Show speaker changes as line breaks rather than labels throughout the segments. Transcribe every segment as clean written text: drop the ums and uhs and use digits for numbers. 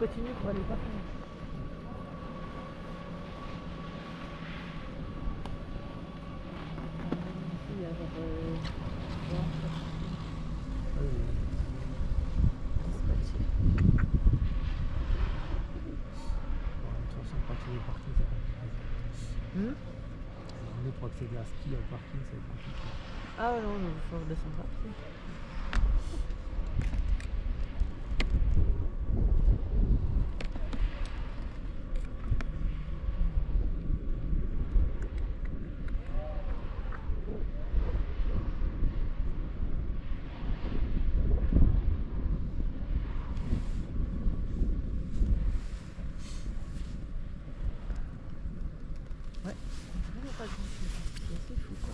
continue pour aller au parking. Ici, il y a genre dispatché.
De toute façon, pour accéder au parking, c'est compliqué. Pour accéder à ski au parking, c'est compliqué.
Ah ouais, non, il faut redescendre à pied. Ouais, vraiment pas grand-chose. C'est assez fou, quoi.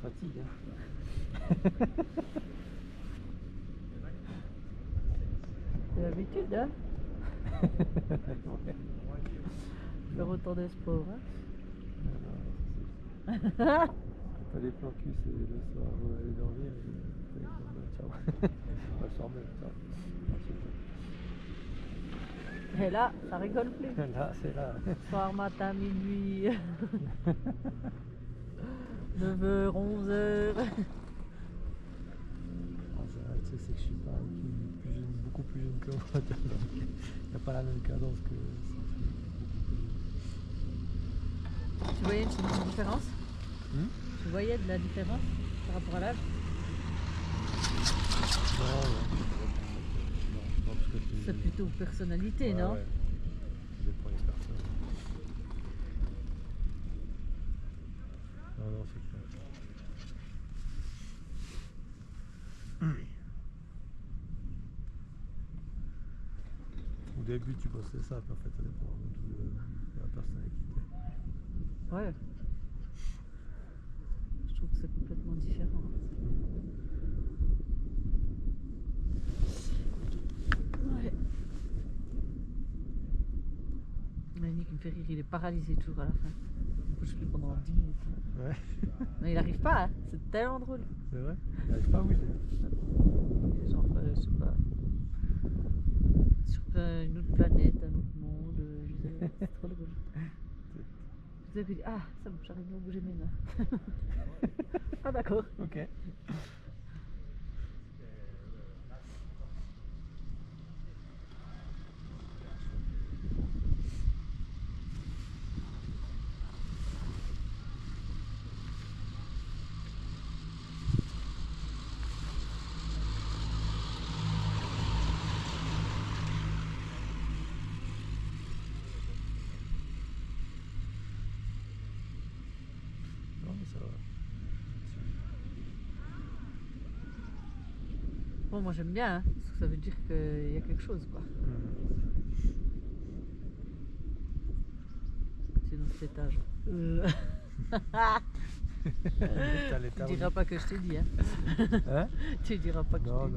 Fatigue, hein.
C'est l'habitude, hein. Faire autant de sport, hein.
T'as les plans cul, c'est le soir avant d'aller dormir. Et ciao. Pas le soir même, ciao.
Et là, ça rigole plus.
Là, c'est là.
Soir, matin, minuit. 9h, 11h.
Le truc, c'est que je suis pas plus jeune, beaucoup plus jeune que moi. Donc, il n'y a pas la même cadence que
Tu voyais une différence? Tu voyais de la différence par rapport à l'âge?
Non, parce que
c'est plutôt personnalité, non?
Ouais. Ça dépend des personnes. Non, c'est clair. Au début, tu pensais ça, puis en fait, ça dépend de la personnalité.
Ouais. Je trouve que c'est complètement différent. Ouais. Yannick me fait rire, il est paralysé toujours à la fin. Il ne bouge plus pendant 10 minutes.
Ouais.
Mais il n'arrive pas, hein. C'est tellement drôle.
C'est vrai? Il n'arrive pas à bouger.
Genre, je sais pas. Sur une autre planète, un autre monde. C'est trop drôle. Vous avez dit, ah, ça me j'arrive à bouger mes mains. Ah, d'accord.
Ok. Non, mais ça va.
Bon, moi j'aime bien, hein, parce que ça veut dire qu'il y a quelque chose, quoi. C'est dans cet étage. Tu diras pas que je t'ai dit, hein.
Hein?
Tu diras pas que je t'ai dit.
Non,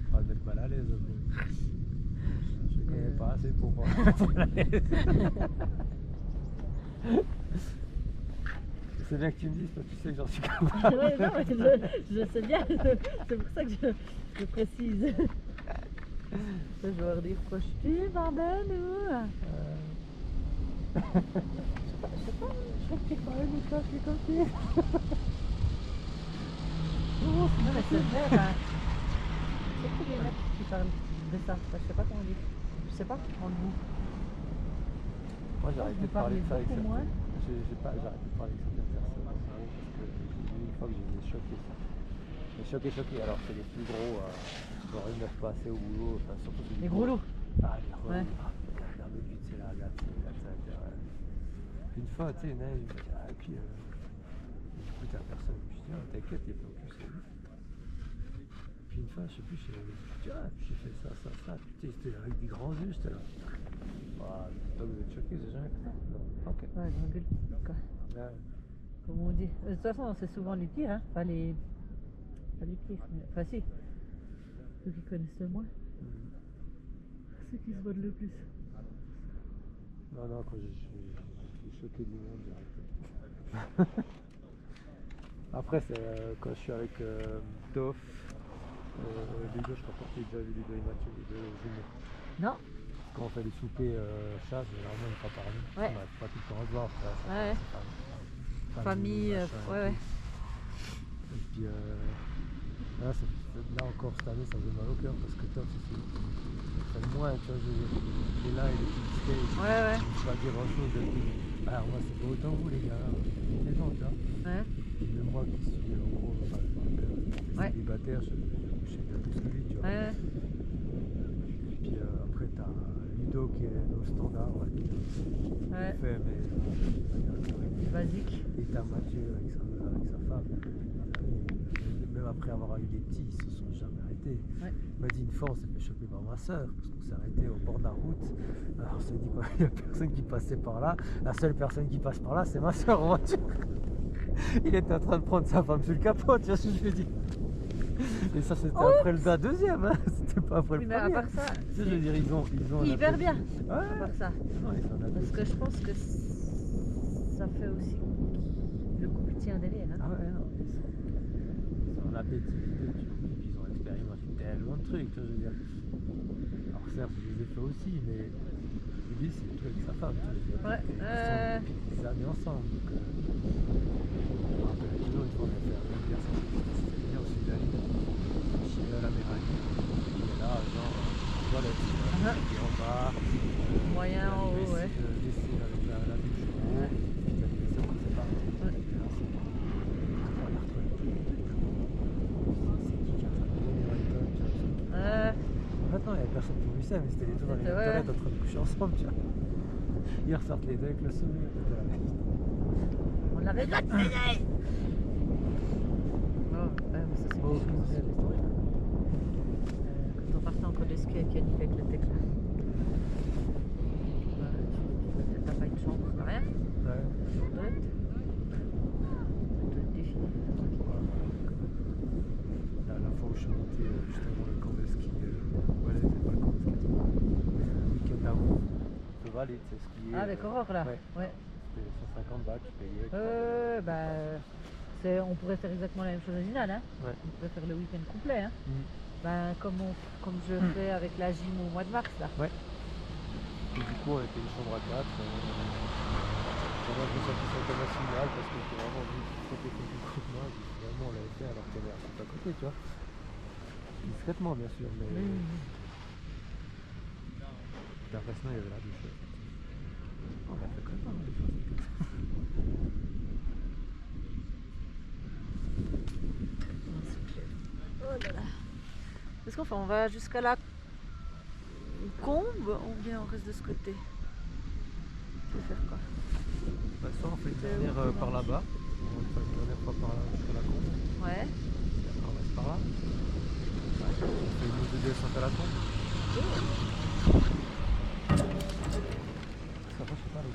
il va me mettre mal à l'aise. Je ne connais pas assez pour me mettre mal à l'aise. C'est bien que tu me dises, parce que tu sais que j'en suis capable.
Ouais, non, mais je sais bien, c'est pour ça que je précise. Je vais leur dire quoi je suis, bordel, ou... Je sais pas, je crois que tu parles de toi, c'est comme si... Non, mais c'est vrai, hein. C'est que les mecs qui parlent de ça, je sais pas comment on dit. Je sais pas, en le bout.
Moi j'ai arrêté de parler de ça avec
beaucoup
certaines
moins.
j'ai arrêté de parler avec certaines personnes en gros, parce que j'ai vu une fois que je les ai choqués ça. Choqués. Alors c'est les plus gros, genre ils ne lèvent pas assez au boulot, enfin surtout
Les gros loups.
Ah les gros
Ouais.
loups. Ah, regarde vite, c'est là, regarde ça. Une fois, tu sais, il me dit, ah, et puis du coup t'as personne. Je dis, ah, t'inquiète, il n'y a pas plus, c'est lui. Puis une fois, je sais plus, j'ai dit, ah, puis j'ai fait ça. Puis tu sais, c'était avec des grands yeux, j'étais là. Ah, toi, vous êtes choqué, j'ai jamais fait ça. Non. Ok.
Ouais, je m'engueule, quoi.
Ouais.
Comme on dit. De toute façon, c'est souvent les pires, hein. Pas les pires, mais... Enfin, si. Ceux qui connaissent le moins. Ceux qui se voient le plus.
Non, quand je suis choqué du monde, j'ai arrêté. Après, c'est quand je suis avec Toff, Ludo, je crois pas que tu as déjà vu Ludo et Mathieu, les deux jumeaux.
Non.
Quand on fait les soupers chasse, généralement, on ne pas parler.
Ouais.
On n'arrive pas tout le temps à se voir.
Ouais. Famille,
machin,
ouais.
Et puis là encore cette année, ça faisait mal au cœur parce que Toff, c'est le moins, tu vois, il est là, il est plus discret,
Ouais.
je ne peux pas dire grand chose. Alors moi, c'est pas autant vous les gars, les gens, tu vois.
Ouais.
Puis même moi qui suis en gros, enfin,
Ouais.
célibataire, je sais bien tout ce que lui, tu vois.
Ouais.
Et puis après, t'as Ludo qui est nos standards, qui
Ouais.
fait, mais
Basique.
et t'as Mathieu avec sa femme. Même après avoir eu des petits, ils se sont jamais arrêtés.
Ouais.
Il m'a dit une fois, on s'est fait choper par ma soeur, parce qu'on s'est arrêté au bord de la route. Alors on s'est dit, il n'y a personne qui passait par là. La seule personne qui passe par là, c'est ma soeur en voiture. Il était en train de prendre sa femme sur le capot, tu vois ce que je veux dire. Et ça, c'était après la deuxième, hein. C'était pas après
Oui,
le
mais
premier.
à part ça,
Tu sais, je veux dire, ils ont
hyper
un
bien.
appétit.
À
Ouais.
part ça.
Non, ils ont un
Parce
appétit.
que je pense que ça fait aussi le couple tient derrière. Hein.
Ah ouais, non, ils ont un appétit, et puis ils ont expérimenté tellement de trucs, tu vois, je veux dire. Alors certes, je les ai fait aussi, mais lui, c'est tout avec sa femme, tu vois, je veux dire.
Ouais.
Ils sont depuis des années ensemble, donc je me rappelle toujours une fois, on a fait un exercice, c'était bien au sud de la ligne, chez la Méranie, qui est là, genre, toilette, qui repart,
Moyen en haut, ouais.
Laissé avec la douche en haut, puis t'as des vaisseaux quand c'est parti.
Ouais.
Et là, c'est on a retrouvé tous les trucs. C'est qui a fait le premier iPhone, tu vois. En fait, non, il n'y avait personne qui voulait ça, mais c'était les deux dans les
C'était- ouais.
toilettes en train de coucher ensemble, tu vois. Ils ressortent les deux avec le sourire, c'était la même.
On l'avait pas payé. Bon, ouais, mais ça c'est
Oh,
quelque chose.
c'est l'historique.
Quand on partait encore de ski avec Yannick avec le texte là. T'as pas une chambre, t'as rien.
Ouais.
Sur toilette. Toilette définie.
La fois où je suis monté juste avant le camp de ski, voilà, c'était pas le camp de ski, mais le week-end avant, le Valais, tu sais, skier.
Ah, avec Aurore là.
Ouais.
Ouais.
C'était 150 bahts, tu payais.
On pourrait faire exactement la même chose à Zinal, hein.
Ouais.
On pourrait faire le week-end complet, hein. Comme je fais avec la gym au mois de mars là.
Ouais. Et du coup, on était une chambre à 4. On a fait ça tout international parce que j'étais vraiment venu sauter comme du coup de moi. Finalement, on l'avait fait alors qu'il y avait un truc à côté, tu vois. Discrètement, bien sûr, mais. Puis après, sinon, il y avait la douche. On l'a fait quand même, des fois, c'était comme ça.
Oh là là. Est-ce qu'on fait? On va jusqu'à la combe ou bien on reste de ce côté? Tu veux faire quoi?
Bah, soit on fait une
C'est
dernière
où,
par là-bas, on fait une dernière fois par là jusqu'à la combe,
Ouais.
et après on reste par là. On fait une ou deux descentes à la combe. Ça va, je sais pas, les